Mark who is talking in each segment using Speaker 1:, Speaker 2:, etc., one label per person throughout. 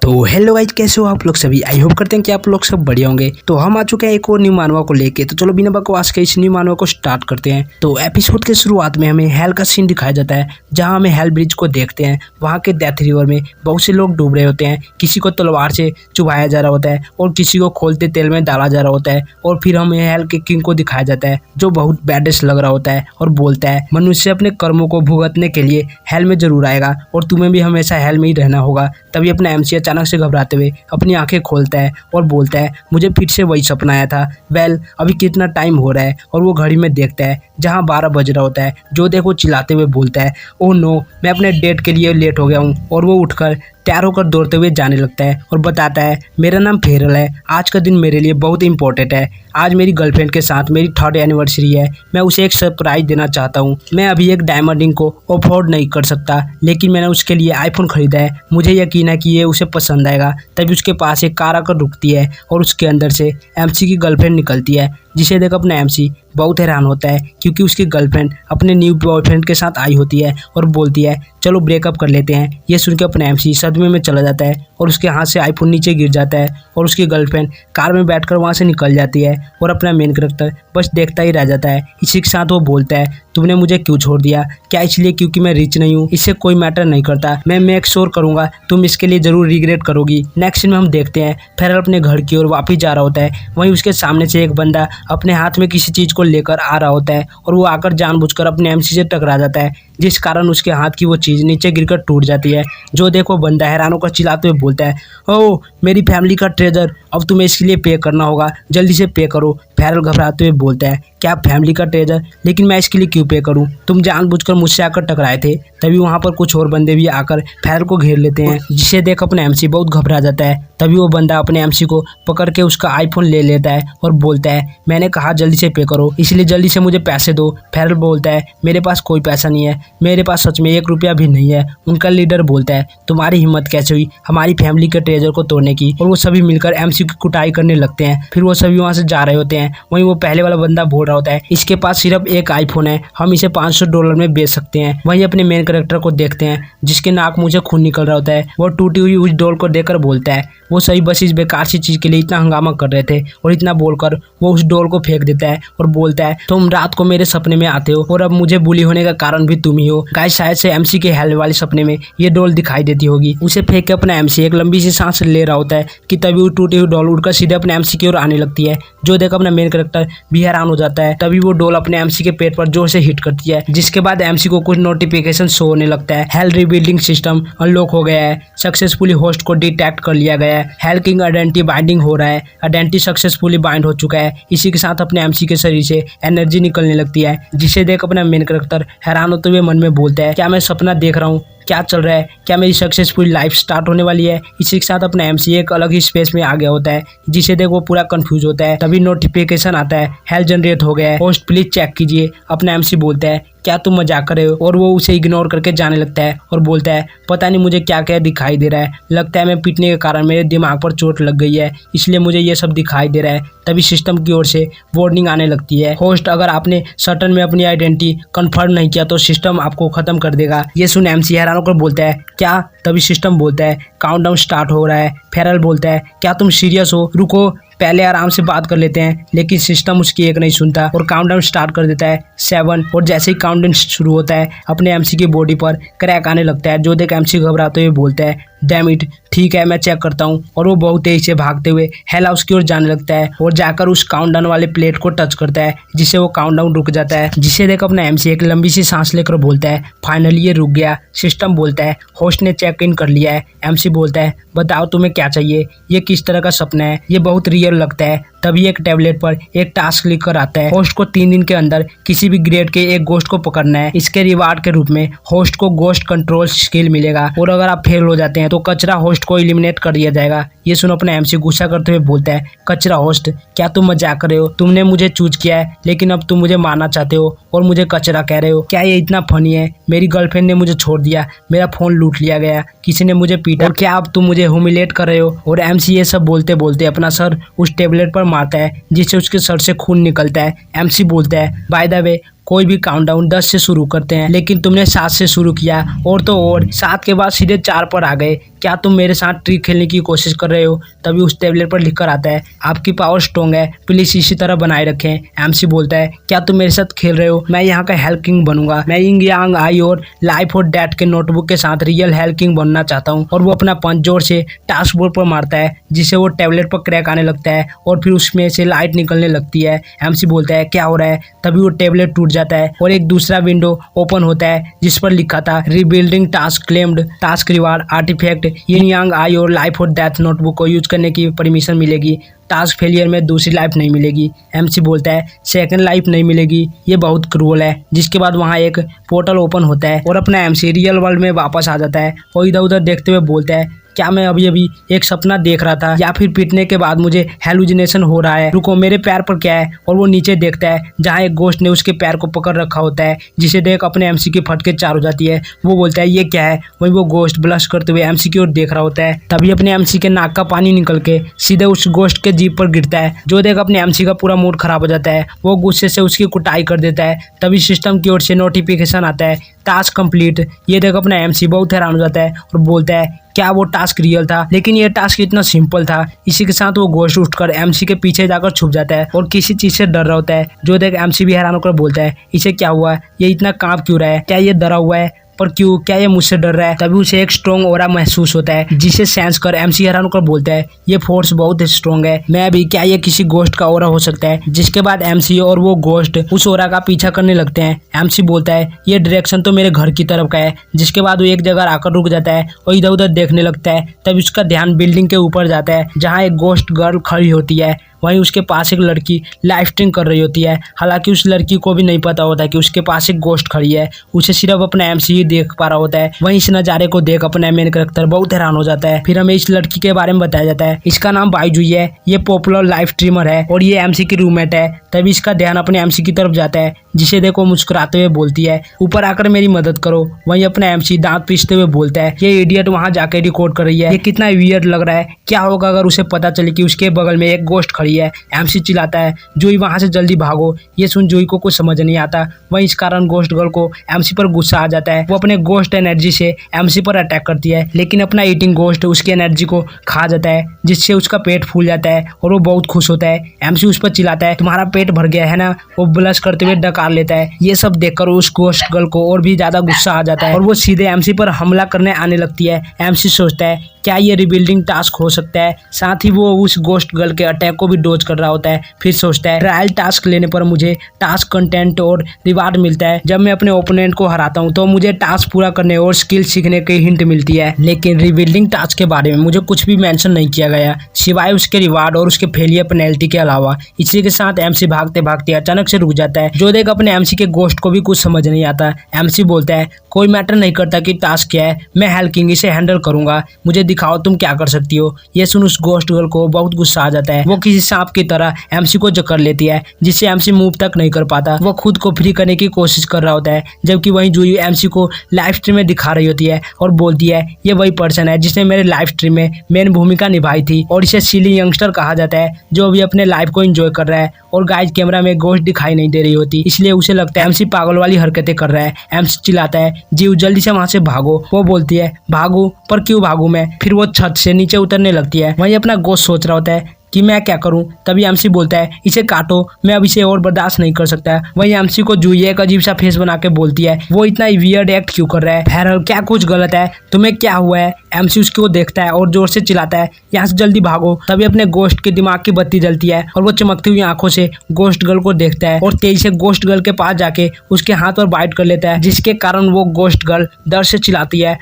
Speaker 1: तो hello guys, कैसे हो आप लोग सभी। आई होप करते हैं कि आप लोग सब बढ़िया होंगे। तो हम आ चुके हैं एक और न्यू मानवा को लेके। तो चलो बिना बकवास के इस न्यू मानवा को स्टार्ट करते हैं। तो एपिसोड के शुरुआत में हमें हेल का सीन दिखाया जाता है, जहां हमें हेल ब्रिज को देखते हैं। वहां के डेथ रिवर में बहुत से लोग डूब रहे होते हैं। किसी को तलवार से चुभाया जा रहा होता है और किसी को खोलते तेल में डाला जा रहा होता है। और फिर हमें हेल के किंग को दिखाया जाता है, जो बहुत बैडेस्ट लग रहा होता है और बोलता है मनुष्य अपने कर्मों को भुगतने के लिए हेल में जरूर आएगा और तुम्हें भी हमेशा हेल में ही रहना होगा। तभी अपना एमसी अचानक से घबराते हुए अपनी आंखें खोलता है और बोलता है मुझे फिर से वही सपना आया था। वेल अभी कितना टाइम हो रहा है। और वो घड़ी में देखता है जहां 12 बज रहा होता है। जो देखो चिल्लाते हुए बोलता है ओह नो, मैं अपने डेट के लिए लेट हो गया हूँ। और वो उठकर तैयार होकर दौड़ते हुए जाने लगता है और बताता है मेरा नाम फेरल है। आज का दिन मेरे लिए बहुत इंपॉर्टेंट है। आज मेरी गर्लफ्रेंड के साथ मेरी 3rd एनिवर्सरी है। मैं उसे एक सरप्राइज देना चाहता हूँ। मैं अभी एक डायमंड रिंग को अफोर्ड नहीं कर सकता, लेकिन मैंने उसके लिए आईफोन खरीदा है। मुझे यकीन है कि ये उसे पसंद आएगा। तभी उसके पास एक कार आकर रुकती है और उसके अंदर से एमसी की गर्लफ्रेंड निकलती है, जिसे देख अपना एमसी बहुत हैरान होता है, क्योंकि उसकी गर्लफ्रेंड अपने न्यू बॉयफ्रेंड के साथ आई होती है और बोलती है चलो ब्रेकअप कर लेते हैं। ये सुन के अपना एमसी सदमे में चला जाता है और उसके हाथ से आईफोन नीचे गिर जाता है और उसकी गर्लफ्रेंड कार में बैठकर वहां से निकल जाती है और अपना मेन कैरेक्टर बस देखता ही रह जाता है। इसी के साथ वो बोलता है तुमने मुझे क्यों छोड़ दिया? क्या इसलिए क्योंकि मैं रिच नहीं हूँ? इससे कोई मैटर नहीं करता। मैं मेक श्योर करूंगा तुम इसके लिए जरूर रिग्रेट करोगी। नेक्स्ट में हम देखते हैं फेरल अपने घर की ओर वापस जा रहा होता है। वहीं उसके सामने से एक बंदा अपने हाथ में किसी चीज को लेकर आ रहा होता है और वो आकर जानबूझकर अपने एमसी से टकरा जाता है, जिस कारण उसके हाथ की वो चीज नीचे गिरकर टूट जाती है। जो देखो बंदा हैरान होकर चिल्लाते हुए बोलता है ओह मेरी फैमिली का ट्रेजर, अब तुम्हें इसके लिए पे करना होगा, जल्दी से पे करो। फेरल घबराते हुए बोलता है क्या फैमिली का ट्रेजर? लेकिन मैं इसके लिए क्यों पे करूं? तुम जानबूझकर मुझसे आकर टकराए थे। तभी वहां पर कुछ और बंदे भी आकर फेरल को घेर लेते हैं, जिसे देख अपना एमसी बहुत घबरा जाता है। तभी वो बंदा अपने एमसी को पकड़ के उसका आईफोन ले लेता है और बोलता है मैंने कहा जल्दी से पे करो, इसलिए जल्दी से मुझे पैसे दो। फेरल बोलता है मेरे पास कोई पैसा नहीं है, मेरे पास सच में 1 रुपया भी नहीं है। उनका लीडर बोलता है तुम्हारी हिम्मत कैसे हुई हमारी फैमिली के ट्रेजर को तोड़ने की? और वो सभी मिलकर एमसी की कुटाई करने लगते हैं। फिर वो सभी वहां से जा रहे होते हैं। वहीं वो पहले वाला बंदा बोल रहा होता है इसके पास सिर्फ एक आईफोन है, हम इसे $500 में बेच सकते हैं। वहीं अपने मेन कैरेक्टर को देखते हैं, जिसके नाक मुंह से खून निकल रहा होता है। वो टूटी हुई उस डॉल को देखकर बोलता है वो सही बस इस बेकार सी चीज के लिए इतना हंगामा कर रहे थे। और इतना बोलकर वो उस डॉल को फेंक देता है और बोलता है तुम रात को मेरे सपने में आते हो और अब मुझे बुली होने का कारण भी तुम ही हो। गाइस शायद से एमसी के हेल वाले सपने में ये डॉल दिखाई देती होगी। उसे फेंक के अपना एमसी एक लंबी सी सांस ले रहा होता है कि तभी वो टूटी हुई डॉल उड़कर सीधे अपने एमसी की ओर आने लगती है। जो देख अपना मेन कैरेक्टर भी हैरान हो जाता है। तभी वो डॉल अपने एमसी के पेट पर जोर से हिट करती है, जिसके बाद एमसी को कुछ नोटिफिकेशन शो होने लगता है। हेल रिबिल्डिंग सिस्टम अनलॉक हो गया है, सक्सेसफुली होस्ट को डिटेक्ट कर लिया गया है, हेल किंग आइडेंटिटी बाइंडिंग हो रहा है, आइडेंटिटी सक्सेसफुली बाइंड हो चुका है। इसी के साथ अपने एमसी के शरीर से एनर्जी निकलने लगती है, जिसे देख अपना मेन कैरेक्टर हैरान होते हुए मन में बोलता है क्या मैं सपना देख रहा हूँ? क्या चल रहा है? क्या मेरी सक्सेसफुल लाइफ स्टार्ट होने वाली है? इसी के साथ अपना एमसी एक अलग ही स्पेस में आ गया होता है, जिसे देख वो पूरा कंफ्यूज होता है। तभी नोटिफिकेशन आता है हेल जनरेट हो गया है, होस्ट प्लीज चेक कीजिए। अपना एमसी बोलता है क्या तुम मजाक कर रहे हो? और वो उसे इग्नोर करके जाने लगता है और बोलता है पता नहीं मुझे क्या क्या दिखाई दे रहा है, लगता है मैं पीटने के कारण मेरे दिमाग पर चोट लग गई है, इसलिए मुझे ये सब दिखाई दे रहा है। तभी सिस्टम की ओर से वार्निंग आने लगती है होस्ट अगर आपने सटन में अपनी आइडेंटिटी कंफर्म नहीं किया तो सिस्टम आपको खत्म कर देगा। ये सुन एमसी हैरान होकर बोलता है क्या? तभी सिस्टम बोलता है काउंटडाउन स्टार्ट हो रहा है। फेरल बोलता है क्या तुम सीरियस हो? रुको पहले आराम से बात कर लेते हैं। लेकिन सिस्टम उसकी एक नहीं सुनता और काउंटडाउन स्टार्ट कर देता है 7। और जैसे ही काउंटडाउन शुरू होता है अपने एमसी की बॉडी पर क्रैक आने लगता है। जो देख एमसी घबराते हुए बोलता है डैम इट, ठीक है मैं चेक करता हूँ। और वो बहुत तेजी से भागते हुए हेल हाउस की ओर जाने लगता है और जाकर उस काउंटडाउन वाले प्लेट को टच करता है, जिससे वो काउंटडाउन रुक जाता है। जिसे देख अपना एमसी एक लंबी सी सांस लेकर बोलता है फाइनली ये रुक गया। सिस्टम बोलता है होस्ट ने चेक इन कर लिया है। एमसी बोलता है बताओ तुम्हें क्या चाहिए? ये किस तरह का सपना है? ये बहुत रियल लगता है। तभी एक टैबलेट पर एक टास्क लिख कर आता है होस्ट को 3 दिन के अंदर किसी भी ग्रेड के एक गोस्ट को पकड़ना है। इसके रिवार्ड के रूप में होस्ट को गोस्ट कंट्रोल स्किल मिलेगा और अगर आप फेल हो जाते हैं तो कचरा होस्ट को एलिमिनेट कर दिया जाएगा। ये सुन अपना एमसी गुस्सा करते हुए बोलता है कचरा होस्ट, क्या तुम मजाक कर रहे हो? तुमने मुझे चूज किया है लेकिन अब तुम मुझे मारना चाहते हो और मुझे कचरा कह रहे हो? क्या ये इतना फनी है? मेरी गर्लफ्रेंड ने मुझे छोड़ दिया, मेरा फोन लूट लिया गया, किसी ने मुझे पीटा और क्या अब तुम मुझे ह्यूमिलेट कर रहे हो? और एमसी ये सब बोलते बोलते अपना सर उस टेबलेट पर मारता है, जिससे उसके सर से खून निकलता है। एमसी बोलता है बाय द वे कोई भी काउंटडाउन 10 से शुरू करते हैं, लेकिन तुमने 7 से शुरू किया और तो और 7 के बाद सीधे 4 पर आ गए। क्या तुम मेरे साथ ट्रिक खेलने की कोशिश कर रहे हो? तभी उस टेबलेट पर लिखकर आता है आपकी पावर स्ट्रॉन्ग है, प्लीज इसी तरह बनाए रखें। एमसी बोलता है क्या तुम मेरे साथ खेल रहे हो? मैं यहाँ का हेल्थ किंग बनूंगा। मैं यिंग यांग आई और लाइफ और डेथ के नोटबुक के साथ रियल हेल्थ किंग बनना चाहता हूँ। और वो अपना पंच जोर से टास्क बोर्ड पर मारता है जिससे वो टेबलेट पर क्रैक आने लगता है और फिर उसमें से लाइट निकलने लगती है। एमसी बोलता है क्या हो रहा है? तभी वो टेबलेट टूट जाता है और एक दूसरा विंडो ओपन होता है जिस पर लिखा था rebuilding task claimed, task reward artifact yin yang eye और लाइफ और डेथ नोटबुक को यूज करने की परमिशन मिलेगी। टास्क फेलियर में दूसरी लाइफ नहीं मिलेगी। एमसी बोलता है सेकंड लाइफ नहीं मिलेगी, ये बहुत क्रूअल है। जिसके बाद वहाँ एक पोर्टल ओपन होता है और अपना एमसी रियल वर्ल्ड में वापस आ जाता है और इधर उधर देखते हुए बोलता है क्या मैं अभी अभी एक सपना देख रहा था या फिर पीटने के बाद मुझे हेलुसिनेशन हो रहा है? रुको, मेरे पैर पर क्या है? और वो नीचे देखता है जहाँ एक गोश्त ने उसके पैर को पकड़ रखा होता है जिसे देख अपने एमसी की फटके चार हो जाती है। वो बोलता है ये क्या है? वहीं वो गोश्त ब्लश करते हुए एमसी की ओर देख रहा होता है। तभी अपने एमसी के नाक का पानी निकल के सीधे उस गोश्त के जीभ पर गिरता है जो देख अपने एमसी का पूरा मूड खराब हो जाता है। वो गुस्से से उसकी कुटाई कर देता है। तभी सिस्टम की ओर से नोटिफिकेशन आता है टास्क कंप्लीट। ये देख अपना एमसी बहुत हैरान हो जाता है और बोलता है क्या वो टास्क रियल था? लेकिन ये टास्क इतना सिंपल था। इसी के साथ वो गोश्त उठकर एमसी के पीछे जाकर छुप जाता है और किसी चीज से डर रहा होता है जो देख एमसी भी हैरान होकर बोलता है इसे क्या हुआ? ये इतना कांप क्यों रहा है? क्या ये डरा हुआ है? पर क्यों? क्या ये मुझसे डर रहा है? तभी उसे एक स्ट्रॉन्ग ओरा महसूस होता है जिसे सेंस कर एमसी हैरान होकर बोलता है ये फोर्स बहुत स्ट्रॉन्ग है। मैं भी क्या ये किसी गोश्त का ओरा हो सकता है? जिसके बाद एमसी और वो गोश्त उस ओरा का पीछा करने लगते हैं। एमसी बोलता है ये डायरेक्शन तो मेरे घर की तरफ का है। जिसके बाद वो एक जगह आकर रुक जाता है और इधर उधर देखने लगता है। तभी उसका ध्यान बिल्डिंग के ऊपर जाता है जहाँ एक गोश्त गर्ल खड़ी होती है। वहीं उसके पास एक लड़की लाइव स्ट्रीम कर रही होती है। हालांकि उस लड़की को भी नहीं पता होता कि उसके पास एक गोश्त खड़ी है। उसे सिर्फ अपना एमसी ही देख पा रहा होता है। वहीं इस नज़ारे को देख अपना मेन कैरेक्टर बहुत हैरान हो जाता है। फिर हमें इस लड़की के बारे में बताया जाता है इसका नाम बाईजुई है। ये पॉपुलर लाइव स्ट्रीमर है और ये एमसी की रूममेट है। तभी इसका ध्यान अपने एमसी की तरफ जाता है जिसे देखो मुस्कुराते हुए बोलती है ऊपर आकर मेरी मदद करो। वहीं अपना एमसी दांत पीसते हुए बोलता है ये इडियट वहाँ जाके रिकॉर्ड कर रही है। ये कितना वियर्ड लग रहा है। क्या होगा अगर उसे पता चले कि उसके बगल में एक गोश्त खड़ी है? एमसी चिल्लाता है जूही वहां से जल्दी भागो। ये सुन जूही को कुछ समझ नहीं आता। वहीं इस कारण गोश्त गर्ल को एमसी पर गुस्सा आ जाता है। वो अपने गोश्त एनर्जी से एमसी पर अटैक करती है लेकिन अपना ईटिंग गोश्त उसकी एनर्जी को खा जाता है जिससे उसका पेट फूल जाता है और वो बहुत खुश होता है। एमसी उस पर चिल्लाता है तुम्हारा पेट भर गया है ना? वो ब्लश करते हुए डकार लेता है। ये सब देखकर उस गोश्त गर्ल को और भी ज्यादा गुस्सा आ जाता है और वो सीधे एमसी पर हमला करने आने लगती है। एमसी सोचता है क्या ये रिबिल्डिंग टास्क हो सकता है? साथ ही वो उस गोश्त गर्ल के अटैक को भी डोज कर रहा होता है। फिर सोचता है ट्रायल टास्क लेने पर मुझे टास्क कंटेंट और रिवार्ड मिलता है। जब मैं अपने ओपोनेंट को हराता हूँ तो मुझे टास्क पूरा करने और स्किल सीखने की हिंट मिलती है। लेकिन रिबिल्डिंग टास्क के बारे में मुझे कुछ भी मेंशन नहीं किया गया सिवाय उसके रिवार्ड और उसके फेलियर पेनल्टी के अलावा। इसी के साथ एमसी भागते भागते अचानक से रुक जाता है जो देख अपने एमसी के गोश्त को भी कुछ समझ नहीं आता। एमसी बोलता है कोई मैटर नहीं करता कि टास्क क्या है, मैं हेल्थ किंग इसे हैंडल करूंगा। मुझे दिखाओ तुम क्या कर सकती हो। ये सुन उस गोश्त गर्ल को बहुत गुस्सा आ जाता है। वो किसी सांप की तरह एमसी को जकड़ लेती है जिससे एमसी मूव तक नहीं कर पाता। वो खुद को फ्री करने की कोशिश कर रहा होता है जबकि वहीं जूही एमसी को लाइव स्ट्रीम में दिखा रही होती है और बोलती है ये वही पर्सन है जिसने मेरे लाइव स्ट्रीम में मेन भूमिका निभाई थी और इसे सिली यंगस्टर कहा जाता है जो अभी अपने लाइफ को एंजॉय कर रहा है। और गाइस कैमरा में गोश्त दिखाई नहीं दे रही होती इसलिए उसे लगता है एमसी पागल वाली हरकतें कर रहा है। एमसी चिल्लाता है जीव जल्दी से वहां से भागो। वो बोलती है भागू? पर क्यों भागू मैं? फिर वो छत से नीचे उतरने लगती है। वहीं अपना गोश्त सोच रहा होता है कि मैं क्या करूं। तभी एमसी बोलता है इसे काटो, मैं अब इसे और बर्दाश्त नहीं कर सकता। वहीं एमसी को जूही एक अजीब सा फेस बना के बोलती है वो इतना वियर्ड एक्ट क्यों कर रहा है? बहरहाल क्या कुछ गलत है? तुम्हें क्या हुआ है? एमसी उसको देखता है और जोर से चिल्लाता है यहाँ से जल्दी भागो। तभी अपने गोश्त के दिमाग की बत्ती जलती है और वो चमकती हुई आंखों से गोश्त गर्ल को देखता है और तेजी से गोश्त गर्ल के पास जाके उसके हाथ पर बाइट कर लेता है जिसके कारण वो गोश्त गर्ल डर से चिल्लाती है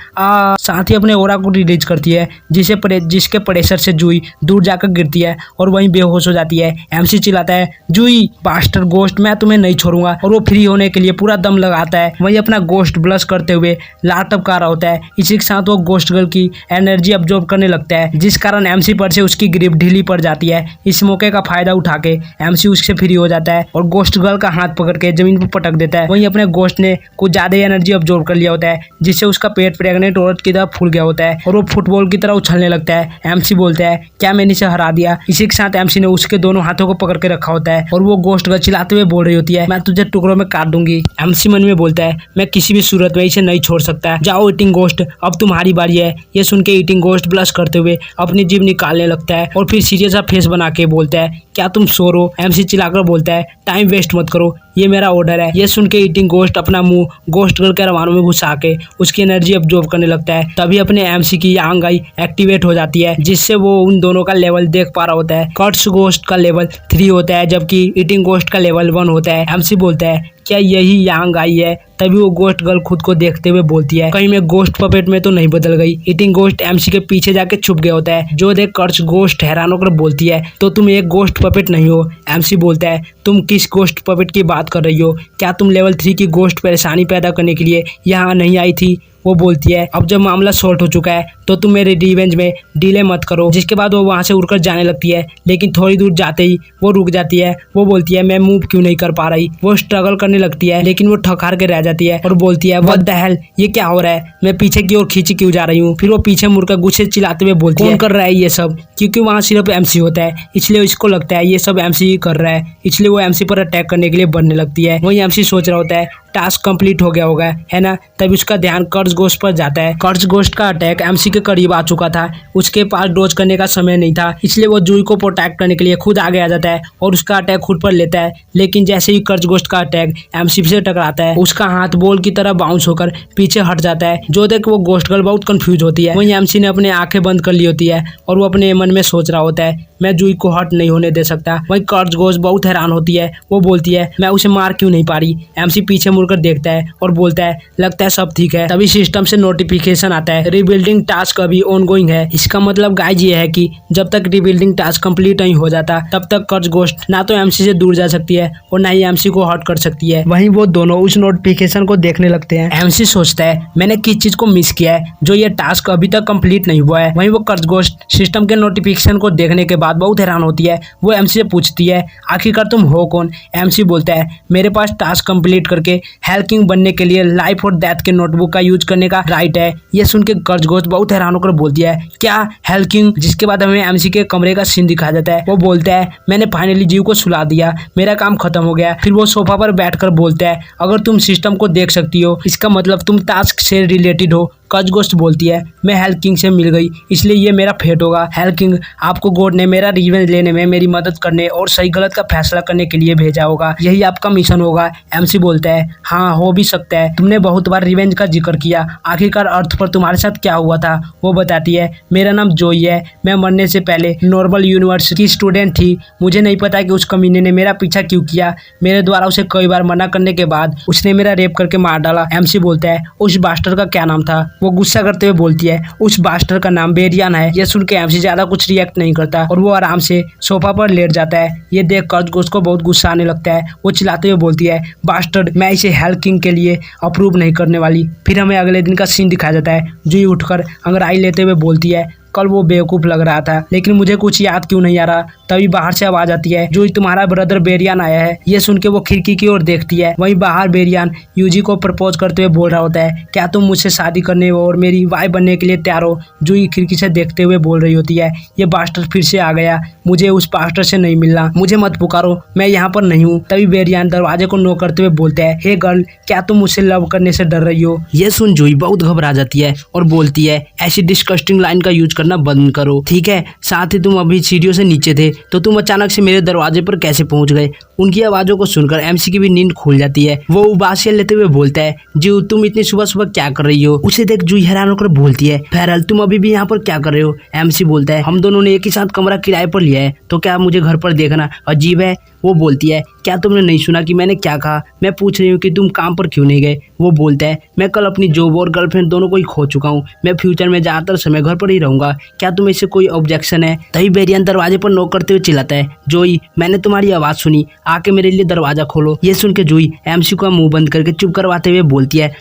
Speaker 1: साथ ही अपने ओरा को रिलीज करती है जिसके प्रेशर से जूही दूर जाकर गिरती है और वहीं बेहोश हो जाती है। एमसी चिल्लाता है जूही बास्टर गोश्त मैं तुम्हें नहीं छोड़ूंगा और वो फ्री होने के लिए पूरा दम लगाता है। वहीं अपना गोश्त ब्लश करते हुए लार टपका रहा होता है। इसी के साथ वो गोश्त गर्ल की एनर्जी अब्जॉर्ब करने लगता है जिस कारण एमसी पर से उसकी ग्रिप ढीली पड़ जाती है। इस मौके का फायदा उठा के एमसी उससे फ्री हो जाता है और गोश्त गर्ल का हाथ पकड़ के जमीन पर पटक देता है। वहीं अपने गोश्त ने कुछ ज्यादा एनर्जी अब्जॉर्ब कर लिया होता है जिससे उसका पेट प्रेग्नेंट औरत की तरह फूल गया होता है और वो फुटबॉल की तरह उछलने लगता है। एमसी बोलता है क्या मैंने इसे हरा दिया? इसी के साथ एमसी ने उसके दोनों हाथों को पकड़ के रखा होता है और वो गोस्ट गर्ल चिल्लाते हुए बोल रही होती है, मैं तुझे टुकड़ों में काट दूंगी। एमसी मन में बोलता है, मैं किसी भी सूरत में इसे नहीं छोड़ सकता, जाओ ईटिंग गोस्ट, अब तुम्हारी बारी है। ये सुन के ईटिंग गोस्ट ब्लश करते हुए अपनी जीभ निकालने लगता है और फिर सीरियस सा फेस बना के बोलता है, क्या तुम सो रहो? एमसी चिल्लाकर बोलता है, टाइम वेस्ट मत करो, ये मेरा ऑर्डर है। ये सुन के ईटिंग गोस्ट अपना मुंह गोस्ट गर्ल के रवानों में घुसा के उसकी एनर्जी अब्जॉर्ब करने लगता है। तभी अपने एमसी की यांग आई एक्टिवेट हो जाती है, जिससे वो उन दोनों का लेवल देख पा रहा होता है। कर्ट्स गोस्ट का लेवल 3 होता है जबकि ईटिंग गोस्ट का लेवल 1 होता है। एमसी बोलता है, क्या यही यांग आई है? तभी वो गोस्ट गर्ल खुद को देखते हुए बोलती है, कहीं मैं गोस्ट पपेट में तो नहीं बदल गई। ईटिंग गोस्ट एमसी के पीछे जाके छुप गया होता है, जो देख कर्ट्स गोस्ट हैरान होकर बोलती है, तो तुम एक गोस्ट पपेट नहीं हो। एमसी बोलता है, तुम किस गोस्ट पपेट की बात कर रही हो? क्या तुम लेवल 3 की गोस्ट परेशानी पैदा करने के लिए यहाँ नहीं आई थी? वो बोलती है, अब जब मामला सॉल्व हो चुका है तो तुम मेरे रिवेंज में डिले मत करो। जिसके बाद वो वहाँ से उड़कर जाने लगती है, लेकिन थोड़ी दूर जाते ही वो रुक जाती है। वो बोलती है, मैं मूव क्यों नहीं कर पा रही? वो स्ट्रगल करने लगती है लेकिन वो ठक हार के रह जाती है और बोलती है, व्हाट द हेल, ये क्या हो रहा है? मैं पीछे की ओर खींची क्यों जा रही हूँ? फिर वो पीछे मुड़कर गुस्से चिल्लाते हुए बोलती है, कौन कर रहा है ये सब? क्योंकि वहाँ सिर्फ एमसी होता है, इसलिए इसको लगता है ये सब एमसी ही कर रहा है, इसलिए वो एमसी पर अटैक करने के लिए बढ़ने लगती है। वही एमसी सोच रहा होता है, टास्क कंप्लीट हो गया होगा, है ना? तभी उसका ध्यान कर्ट्स गोस्ट पर जाता है। कर्ट्स गोस्ट का अटैक एमसी के करीब आ चुका था, उसके पास डोज करने का समय नहीं था, इसलिए वो जूही को प्रोटेक्ट करने के लिए खुद आगे आ जाता है और उसका अटैक खुद पर लेता है। लेकिन जैसे ही कर्ट्स गोस्ट का अटैक एमसी से टकराता है, उसका हाथ बॉल की तरह बाउंस होकर पीछे हट जाता है, जो देख वो गोस्ट गर्ल बहुत कंफ्यूज होती है। वहीं एमसी ने अपनी आंखें बंद कर ली होती है और वो अपने मन में सोच रहा होता है, मैं जूही को हर्ट नहीं होने दे सकता। वहीं कर्ट्स गोस्ट बहुत हैरान होती है, वो बोलती है, मैं उसे मार क्यों नहीं पा रही? एमसी पीछे मुड़कर देखता है और बोलता है, लगता है सब ठीक है। तभी सिस्टम से नोटिफिकेशन आता है, रिबिल्डिंग टास्क अभी ऑनगोइंग है। इसका मतलब गाइज ये है कि जब तक रिबिल्डिंग टास्क कंप्लीट नहीं हो जाता तब तक कर्ट्स गोस्ट ना तो एमसी से दूर जा सकती है और ना ही एमसी को हर्ट कर सकती है। वहीं वो दोनों उस नोटिफिकेशन को देखने लगते हैं। एमसी सोचता है, मैंने किस चीज को मिस किया है जो ये टास्क अभी तक कंप्लीट नहीं हुआ है। वहीं वो कर्ट्स गोस्ट सिस्टम के नोटिफिकेशन को देखने के बाद बहुत हैरान होती है। वो एमसी से पूछती है, आखिरकार तुम हो कौन? एमसी बोलता है, मेरे पास टास्क कंप्लीट करके हेल किंग बनने के लिए लाइफ और डेथ के नोटबुक का यूज करने का राइट है। ये सुन के कर्ट्स गोस्ट बहुत हैरान होकर बोलती है, क्या हेल किंग? जिसके बाद हमें एमसी के कमरे का सीन दिखाया जाता है। वो बोलता है, मैंने फाइनली जीव को सुला दिया, मेरा काम खत्म हो गया। फिर वो सोफा पर बैठकर बोलता है, अगर तुम सिस्टम को देख सकती हो इसका मतलब तुम टास्क से रिलेटेड हो। कर्ट्स गोस्ट बोलती है, मैं हेल किंग से मिल गई इसलिए ये मेरा फेट होगा। हेल किंग आपको गॉड ने मेरा रिवेंज लेने में मेरी मदद करने और सही गलत का फैसला करने के लिए भेजा होगा, यही आपका मिशन होगा। एमसी बोलता है, हाँ हो भी सकता है, तुमने बहुत बार रिवेंज का जिक्र किया, आखिरकार अर्थ पर तुम्हारे साथ क्या हुआ था? वो बताती है, मेरा नाम जोई है, मैं मरने से पहले नॉर्मल यूनिवर्स की स्टूडेंट थी। मुझे नहीं पता कि उस कमीने ने मेरा पीछा क्यों किया, मेरे द्वारा उसे कई बार मना करने के बाद उसने मेरा रेप करके मार डाला। एमसी बोलता है, उस बास्टर का क्या नाम था? वो गुस्सा करते हुए बोलती है, उस बास्टर का नाम बेरियन है। ये सुन के एमसी ज्यादा कुछ रिएक्ट नहीं करता और वो आराम से सोफा पर लेट जाता है। ये देख कर्ट्स गोस्ट को बहुत गुस्सा आने लगता है। वो चिल्लाते हुए बोलती है, बास्टर्ड, मैं इसे हेल किंग के लिए अप्रूव नहीं करने वाली। फिर हमें अगले दिन का सीन दिखाया जाता है। जूही उठकर अंगड़ाई लेते हुए बोलती है, कल वो बेवकूफ लग रहा था लेकिन मुझे कुछ याद क्यों नहीं आ रहा। तभी बाहर से आवाज आती है, जूही तुम्हारा ब्रदर बेरियन आया है। ये सुन के वो खिड़की की ओर देखती है। वहीं बाहर बेरियन यूजी को प्रपोज करते हुए बोल रहा होता है, क्या तुम मुझसे शादी करने और मेरी वाइफ बनने के लिए तैयार हो? जूही खिड़की से देखते हुए बोल रही होती है, ये बास्टर फिर से आ गया, मुझे उस बास्टर से नहीं मिलना, मुझे मत पुकारो, मैं यहाँ पर नहीं हूँ। तभी बेरियन दरवाजे को नॉक करते हुए बोलता है, हे गर्ल, क्या तुम मुझसे लव करने से डर रही हो? ये सुन जूही बहुत घबरा जाती है और बोलती है, ऐसी डिस्कस्टिंग लाइन का यूज करना बंद करो, ठीक है? साथ ही तुम अभी सीढ़ियों से नीचे थे तो तुम अचानक से मेरे दरवाजे पर कैसे पहुंच गए? उनकी आवाजों को सुनकर एमसी की भी नींद खुल जाती है। वो उबासियां लेते हुए बोलता है, जू तुम इतनी सुबह सुबह क्या कर रही हो? उसे देख जूही हैरान होकर बोलती है, फैरल तुम अभी भी यहाँ पर क्या कर रहे हो? एमसी बोलता है, हम दोनों ने एक ही साथ कमरा किराए पर लिया है तो क्या मुझे घर पर देखना अजीब है? वो बोलती है, क्या तुमने नहीं सुना कि मैंने क्या कहा? मैं पूछ रही हूँ कि तुम काम पर क्यों नहीं गए? वो बोलता है, मैं कल अपनी जॉब और गर्लफ्रेंड दोनों को ही खो चुका हूँ, मैं फ्यूचर में ज्यादातर समय घर पर ही रहूंगा, क्या तुम्हें इससे कोई ऑब्जेक्शन है? तभी बेरियन दरवाजे पर नॉक करते हुए चिल्लाता है, जूही मैंने तुम्हारी आवाज सुनी, आके मेरे लिए दरवाजा खोलो। ये सुन के जूही एमसी का मुंह बंद करके चुप करवाते हुए बोलती है,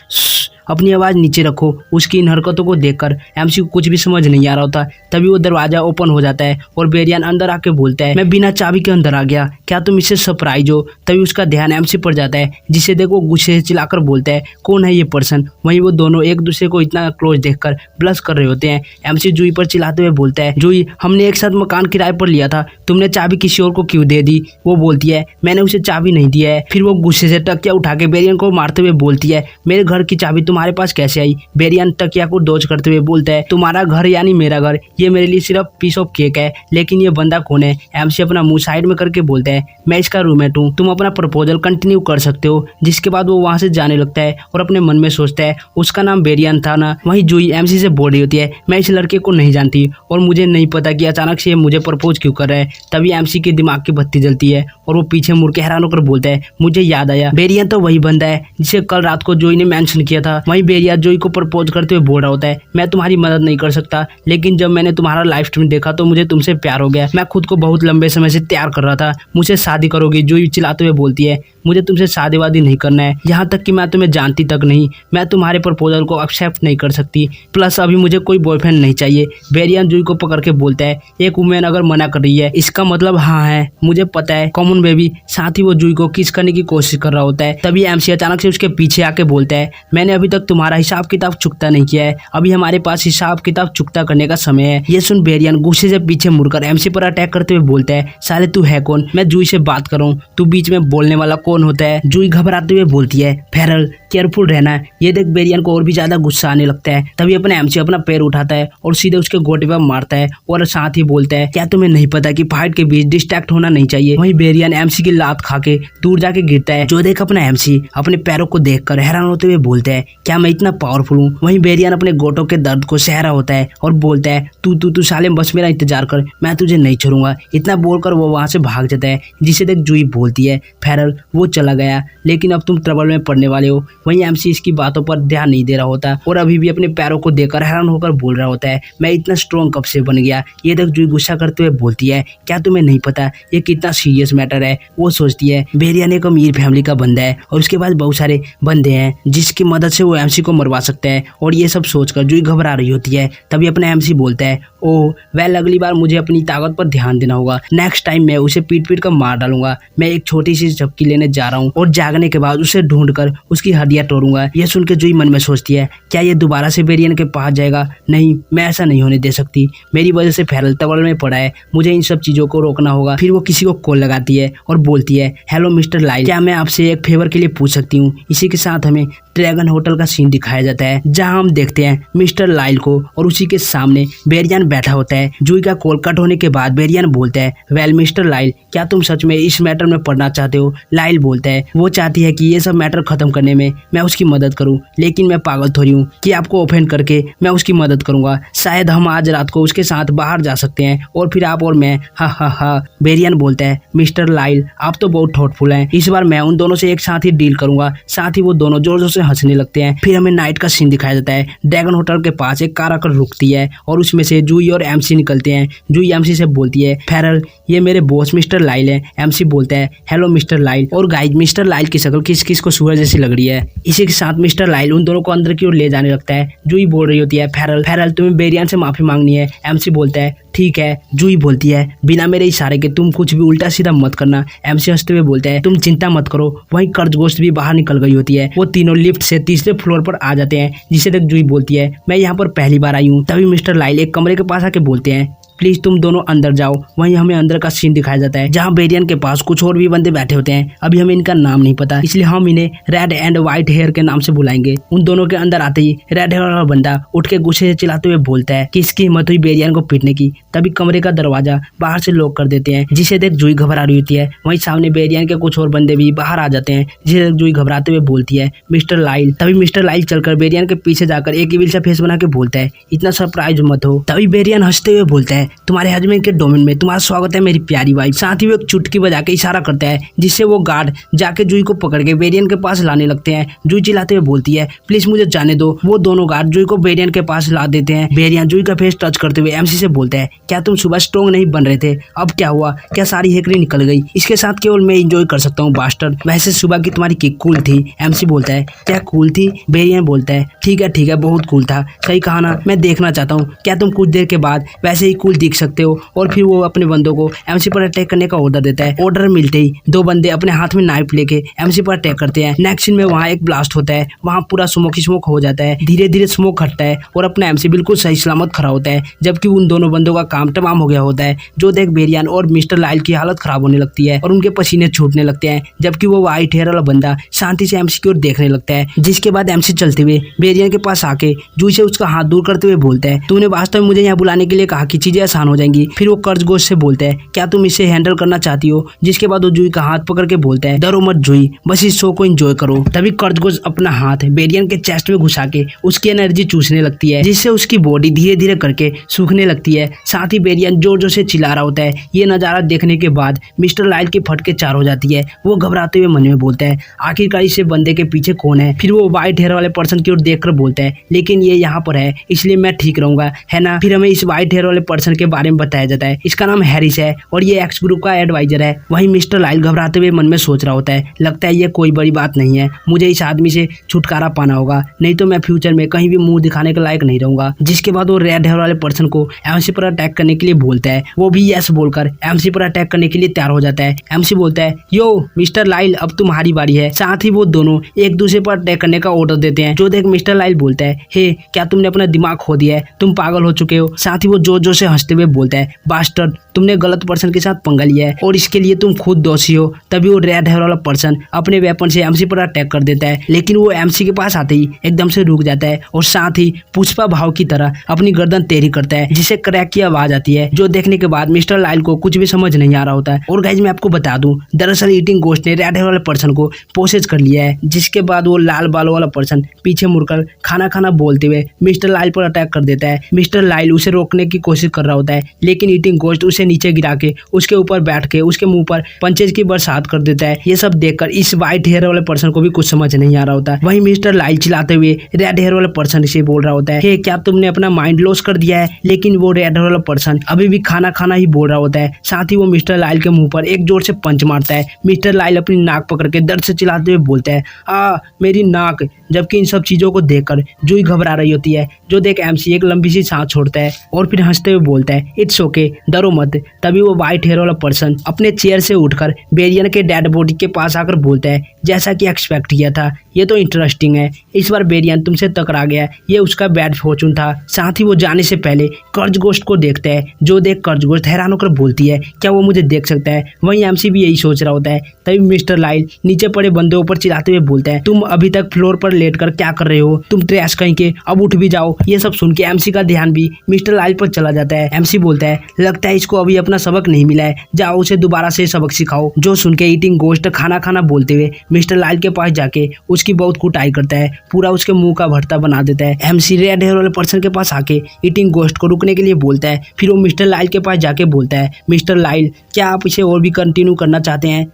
Speaker 1: अपनी आवाज नीचे रखो। उसकी इन हरकतों को देखकर एमसी को कुछ भी समझ नहीं आ रहा होता। तभी वो दरवाजा ओपन हो जाता है और बेरियन अंदर आके बोलता है, मैं बिना चाबी के अंदर आ गया, क्या तुम इससे सरप्राइज हो? तभी उसका ध्यान एमसी पर जाता है, जिसे देख वो गुस्से से चिल्लाकर बोलता है, कौन है ये पर्सन? वहीं वो दोनों एक दूसरे को इतना क्लोज देखकर ब्लश कर रहे होते हैं। एमसी जूही पर चिल्लाते हुए बोलता है, जूही हमने एक साथ मकान किराए पर लिया था, तुमने चाबी किसी और को क्यों दे दी? वो बोलती है, मैंने उसे चाबी नहीं दिया है। फिर वो गुस्से से तकिया उठा के बेरियन को मारते हुए बोलती है, मेरे घर की चाबी तुम्हारे पास कैसे आई? बेरियन तकिया को डॉज करते हुए बोलता है, तुम्हारा घर यानी मेरा घर, ये मेरे लिए सिर्फ पीस ऑफ केक है, लेकिन ये बंदा कौन है? एमसी अपना मुंह साइड में करके बोलता है, मैं इसका रूममेट हूँ, तुम अपना प्रपोजल कंटिन्यू कर सकते हो। जिसके बाद वो वहाँ से जाने लगता है और अपने मन में सोचता है, उसका नाम बेरियन था ना? वहीं जूही एमसी से बोल रही होती है, मैं इस लड़के को नहीं जानती और मुझे नहीं पता कि अचानक से मुझे प्रपोज क्यों कर रहा है। तभी एमसी के दिमाग की बत्ती जलती है और वो पीछे मुड़ के हैरान होकर बोलता है, मुझे याद आया, बेरियन तो वही बंदा है जिसे कल रात को जूही ने मेंशन किया था। वहीं बेरियन जूही को प्रपोज करते हुए बोल रहा होता है, मैं तुम्हारी मदद नहीं कर सकता, लेकिन जब मैंने तुम्हारा लाइव स्ट्रीम देखा तो मुझे तुमसे प्यार हो गया। मैं खुद को बहुत लंबे समय से तैयार कर रहा था, मुझसे शादी करोगी? जूही चिल्लाते हुए बोलती है, मुझे तुमसे शादी वादी नहीं करना है, यहाँ तक कि मैं तुम्हें जानती तक नहीं। मैं तुम्हारे प्रपोजल को एक्सेप्ट नहीं कर सकती, प्लस अभी मुझे कोई बॉयफ्रेंड नहीं चाहिए। बेरियन जूही को पकड़ के बोलता है, एक वुमेन अगर मना कर रही है इसका मतलब हाँ है, मुझे पता है, कॉमन बेबी। साथ ही वो जूही को किस करने की कोशिश कर रहा होता है। तभी एमसी अचानक से उसके पीछे आके बोलता है, मैंने अभी तक तुम्हारा हिसाब किताब चुकता नहीं किया है, अभी हमारे पास हिसाब किताब चुकता करने का समय है। ये सुन बेरियन गुस्से से पीछे मुड़कर एमसी पर अटैक करते हुए बोलता है, साले तू है कौन? मैं जूही से बात कर रहा हूँ, तू बीच में बोलने वाला कौन होता है? जूही घबराते हुए बोलती है, फेरल केयरफुल रहना है। ये देख बेरियन को और भी ज्यादा गुस्सा आने लगता है। तभी अपने एमसी अपना पैर उठाता है और सीधे उसके गोटे पर मारता है और साथ ही बोलता है, क्या तुम्हें नहीं पता कि फाइट के बीच डिस्ट्रैक्ट होना नहीं चाहिए? वहीं बेरियन एमसी की लात खा के दूर जाके गिरता है। जो देख अपना एमसी अपने पैरों को देखकर हैरान होते हुए बोलता है, क्या मैं इतना पावरफुल हूँ? वहीं बेरियन अपने गोटों के दर्द को सह रहा होता है और बोलता है, तू साले बस मेरा इंतजार कर, मैं तुझे नहीं छोड़ूंगा। इतना बोलकर वो वहां से भाग जाता है, जिसे देख जूही बोलती है, फेरल वो चला गया, लेकिन अब तुम ट्रबल में पड़ने वाले हो। वहीं एमसी इसकी बातों पर ध्यान नहीं दे रहा होता और अभी भी अपने पैरों को देखकर हैरान होकर बोल रहा होता है, मैं इतना स्ट्रॉन्ग कब से बन गया? ये देख जूही गुस्सा करते हुए बोलती है, क्या तुम्हें नहीं पता ये कितना सीरियस मैटर है? वो सोचती है बेरियन एक अमीर फैमिली का बंदा है और उसके पास बहुत सारे बंदे हैं जिसकी मदद से वो एमसी को मरवा सकता है, और ये सब सोचकर जूही घबरा रही होती है। तभी अपना एमसी बोलता है, ओह वेल, अगली बार मुझे अपनी ताकत पर ध्यान देना होगा, नेक्स्ट टाइम मैं उसे पीट पीट कर मार डालूंगा। मैं एक छोटी सी झपकी लेने जा रहा हूँ और जागने के बाद उसे ढूंढकर उसकी हड्डियां तोड़ूंगा। यह सुनकर जूही मन में सोचती है, क्या ये दोबारा से बेरियन के पास जाएगा? नहीं, मैं ऐसा नहीं होने दे सकती, मेरी वजह से फेरल तबल में पड़ा है, मुझे इन सब चीजों को रोकना होगा। फिर वो किसी को कॉल लगाती है और बोलती है, हेलो मिस्टर लाइल, क्या मैं आपसे एक फेवर के लिए पूछ सकती हूँ? इसी के साथ हमें ड्रैगन होटल का सीन दिखाया जाता है, जहां हम देखते हैं मिस्टर लाइल को और उसी के सामने बेरियन बैठा होता है। जूही का कॉल कट होने के बाद बेरियन बोलता है, वेल मिस्टर लाइल, क्या तुम सच में इस मैटर में पढ़ना चाहते हो? लाइल बोलता है, वो चाहती है कि ये सब मैटर खत्म करने में मैं उसकी मदद करूं, लेकिन मैं पागल थोड़ी हूँ कि आपको ऑफेंड करके मैं उसकी मदद करूंगा। शायद हम आज रात को उसके साथ बाहर जा सकते हैं और फिर आप और मैं, हा हा हा। बेरियन बोलता है, मिस्टर लाइल आप तो बहुत थॉटफुल हैं, इस बार मैं उन दोनों से एक साथ ही डील करूंगा। साथ ही वो दोनों जोर जोर से हंसने लगते हैं। फिर हमें नाइट का सीन दिखाया जाता है। ड्रैगन होटल के पास एक कार आकर रुकती है और उसमें से जूही और एमसी निकलते हैं। जूही एमसी से बोलती है, फेरल ये मेरे बॉस मिस्टर लाइल है। एमसी बोलता है, हेलो मिस्टर लाइल। और गाइस मिस्टर लाइल की शक्ल किस किस को सूरज जैसी लग रही है। इसी के साथ मिस्टर लाइल उन दोनों को अंदर की ओर ले जाने लगता है। जूही बोल रही होती है, फेरल तुम्हें बेरियन से माफी मांगनी है। एमसी बोलता है, ठीक है। जूही बोलती है, बिना मेरे इशारे के तुम कुछ भी उल्टा सीधा मत करना। एमसी हंसते हुए बोलता है, तुम चिंता मत करो। वहीं कर्ज गोश्त भी बाहर निकल गई होती है। वो तीनों लिफ्ट से तीसरे फ्लोर पर आ जाते हैं, जिसे देख जूही बोलती है, मैं यहाँ पर पहली बार आई हूँ। तभी मिस्टर लाइल एक कमरे के पास आके बोलते हैं, प्लीज तुम दोनों अंदर जाओ। वहीं हमें अंदर का सीन दिखाया जाता है, जहां बेरियन के पास कुछ और भी बंदे बैठे होते हैं। अभी हमें इनका नाम नहीं पता, इसलिए हम इन्हें रेड एंड व्हाइट हेयर के नाम से बुलाएंगे। उन दोनों के अंदर आते ही रेड हेयर वाला बंदा उठ के गुस्से से चिल्लाते हुए बोलता है कि इसकी हिम्मत हुई बेरियन को पीटने की। तभी कमरे का दरवाजा बाहर से लॉक कर देते हैं, जिसे देख जूही घबरा रही होती है। वहीं सामने बेरियन के कुछ और बंदे भी बाहर आ जाते हैं, जिसे देख जूही घबराते हुए बोलती है, मिस्टर लाइल। तभी मिस्टर लाइल चलकर बेरियन के पीछे जाकर एक इविल सा फेस बना के बोलता है, इतना सरप्राइज मत हो। तभी बेरियन हंसते हुए बोलता है, तुम्हारे हस्बैंड के डोमेन में तुम्हारा स्वागत है मेरी प्यारी वाइफ। साथ ही वो एक चुटकी बजा के इशारा करता है जिससे वो गार्ड जाके जूही को पकड़ के वेरियन के पास लाने लगते हैं। जूही चिल्लाते हुए बोलती है प्लीज मुझे जाने दो। वो दोनों गार्ड जूही को वेरियन के पास ला देते हैं। वेरियन जूही का फेस टच करते हुए एमसी से बोलता है क्या तुम सुबह स्ट्रॉन्ग नहीं बन रहे थे, अब क्या हुआ, क्या सारी हेकड़ी निकल गई, इसके साथ केवल मैं एंजॉय कर सकता हूँ बास्टर्ड। वैसे सुबह की तुम्हारी किक कूल थी। एमसी बोलता है क्या कूल थी। वेरियन बोलता है ठीक है बहुत कूल था, सही कहा ना, मैं देखना चाहता हूँ क्या तुम कुछ देर के बाद वैसे ही कूल दिख सकते हो। और फिर वो अपने बंदों को एमसी पर अटैक करने का ऑर्डर देता है। ऑर्डर मिलते ही दो बंदे अपने हाथ में नाइफ लेके एमसी पर अटैक करते हैं। नेक्स्ट सीन में वहाँ एक ब्लास्ट होता है, वहाँ पूरा स्मोक हो जाता है। धीरे धीरे स्मोक हटता है और अपना एमसी बिल्कुल सही सलामत खड़ा होता है, जबकि उन दोनों बंदों का काम तमाम हो गया होता है। जो देख वेरियन और मिस्टर लाइल की हालत खराब होने लगती है और उनके पसीने छूटने लगते हैं, जबकि वो व्हाइट हेयर वाला बंदा शांति से एमसी की ओर देखने लगता है। जिसके बाद एमसी चलते हुए वेरियन के पास आके जूही से उसका हाथ दूर करते हुए बोलता है तूने वास्तव में मुझे यहाँ बुलाने के लिए कहा कि चीजें आसान हो जाएंगी। फिर वो कर्ज गोश से बोलता है क्या तुम इसे हैंडल करना चाहती हो। जिसके बाद वो जूही का हाथ पकड़ के बोलता है डरो मत जूही, बस इस शो को एंजॉय करो। तभी कर्ज गोश अपना हाथ वेरियन के चेस्ट में घुसा के उसकी एनर्जी चूसने लगती है, जिससे उसकी बॉडी धीरे धीरे करके सूखने लगती है। साथ ही वेरियन जोर जोर से चिल्ला रहा होता है। ये नजारा देखने के बाद मिस्टर लाइल की फटके चार हो जाती है। वो घबराते हुए मन में बोलता है आखिरकार इस बंदे के पीछे कौन है। फिर वो व्हाइट हेयर वाले पर्सन की ओर देखकर बोलता है लेकिन ये यहाँ पर है इसलिए मैं ठीक रहूंगा, है ना। फिर हमें इस व्हाइट हेयर वाले पर्सन के बारे में बताया जाता है। इसका नाम हैरिस है और ये एक्स ग्रुप का एडवाइजर है। वहीं मिस्टर लाइल घबराते हुए मन में सोच रहा होता है लगता है ये कोई बड़ी बात नहीं है, मुझे इस आदमी से छुटकारा पाना होगा, नहीं तो मैं फ्यूचर में कहीं भी मुंह दिखाने के लायक नहीं रहूंगा। जिसके बाद वो रेड हेयर वाले पर्सन को एमसी पर अटैक करने के लिए बोलता है। वो भी यस बोलकर एमसी पर अटैक करने के लिए तैयार हो जाता है। एमसी बोलता है यो मिस्टर लाइल अब तुम्हारी बारी है। साथ ही वो दोनों एक दूसरे पर अटैक करने का ऑर्डर देते हैं। जो देख मिस्टर लाइल बोलता है हे क्या तुमने अपना दिमाग खो दिया है, तुम पागल हो चुके हो। साथ ही वो जोर जोर से हंसते हुए बोलता है बास्टर्ड तुमने गलत पर्सन के साथ पंगा लिया है और इसके लिए तुम खुद दोषी हो। तभी वो रेड हेयर वाला पर्सन अपने वेपन से एमसी पर अटैक कर देता है, लेकिन वो एमसी के पास आते ही एकदम से रुक जाता है और साथ ही पुष्पा भाव की तरह अपनी गर्दन टेढ़ी करता है, जिसे क्रैक की आवाज आती है। जो देखने के बाद मिस्टर लाइल को कुछ भी समझ नहीं आ रहा होता है। और गाइस मैं आपको बता दूं दरअसल ईटिंग गोस्ट ने रेड हेयर वाले पर्सन को पोसेस कर लिया है। जिसके बाद वो लाल बालों वाला पर्सन पीछे मुड़कर खाना खाना बोलते हुए मिस्टर लाइल पर अटैक कर देता है। मिस्टर लाइल उसे रोकने की कोशिश कर रहा होता है, लेकिन ईटिंग गोस्ट उसे नीचे गिरा के उसके ऊपर बैठ के उसके मुंह पर पंचेज की बरसात कर देता है। ये सब देखकर इस व्हाइट हेयर वाले पर्सन को भी कुछ समझ नहीं आ रहा होता है। वहीं मिस्टर लाइल चिल्लाते हुए रेड हेयर वाले पर्सन से बोल रहा होता है हे क्या तुमने अपना माइंड लॉस कर दिया है। लेकिन वो रेड हेयर वाला पर्सन अभी भी खाना खाना ही बोल रहा होता है। साथ ही वो मिस्टर लाइल के मुंह पर एक जोर से पंच मारता है। मिस्टर लाइल अपनी नाक पकड़ के दर्द से चिल्लाते हुए बोलता है मेरी नाक। जबकि इन सब चीजों को देखकर जूही घबरा रही होती है। जो देख एमसी एक लंबी सी सांस छोड़ता है और फिर हंसते हुए बोलता है इट्स ओके डरो मत। तभी वो व्हाइट हेयर वाला पर्सन अपने चेयर से उठकर वेरियन के डेड बॉडी के पास आकर बोलता है जैसा कि एक्सपेक्ट किया था, ये तो इंटरेस्टिंग है, इस बार वेरियन तुमसे टकरा गया, ये उसका बैड फॉर्चून था। साथ ही वो जाने से पहले कर्ज गोश्त को देखता है। जो देख कर्ज गोश्त हैरान होकर बोलती है क्या वो मुझे देख सकता है। वहीं एमसी भी यही सोच रहा होता है। तभी मिस्टर लाइल नीचे पड़े बंदों पर चिल्लाते हुए बोलता है तुम अभी तक फ्लोर पर लेट कर क्या कर रहे हो, तुम ट्रैश कहीं के, अब उठ भी जाओ। ये सब सुन के एमसी का ध्यान भी मिस्टर लाइल पर चला जाता है। एमसी बोलता है लगता है इसको अभी अपना सबक नहीं मिला है, जाओ उसे दोबारा से सबक सिखाओ। जो सुन के ईटिंग गोश्त खाना खाना बोलते हुए मिस्टर लाइल के पास जाके उसकी बहुत कुटाई करता है, पूरा उसके मुंह का भरता बना देता है। एमसी रेड हेयर वाले पर्सन के पास आके ईटिंग गोश्त को रुकने के लिए बोलता है। फिर वो मिस्टर लाइल के पास जाके बोलता है मिस्टर लाइल क्या आप इसे और भी कंटिन्यू करना चाहते हैं।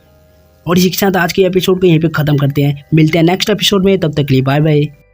Speaker 1: और इसी के साथ आज के एपिसोड को यहीं पे खत्म करते हैं। मिलते हैं नेक्स्ट एपिसोड में, तब तक के लिए बाय बाय।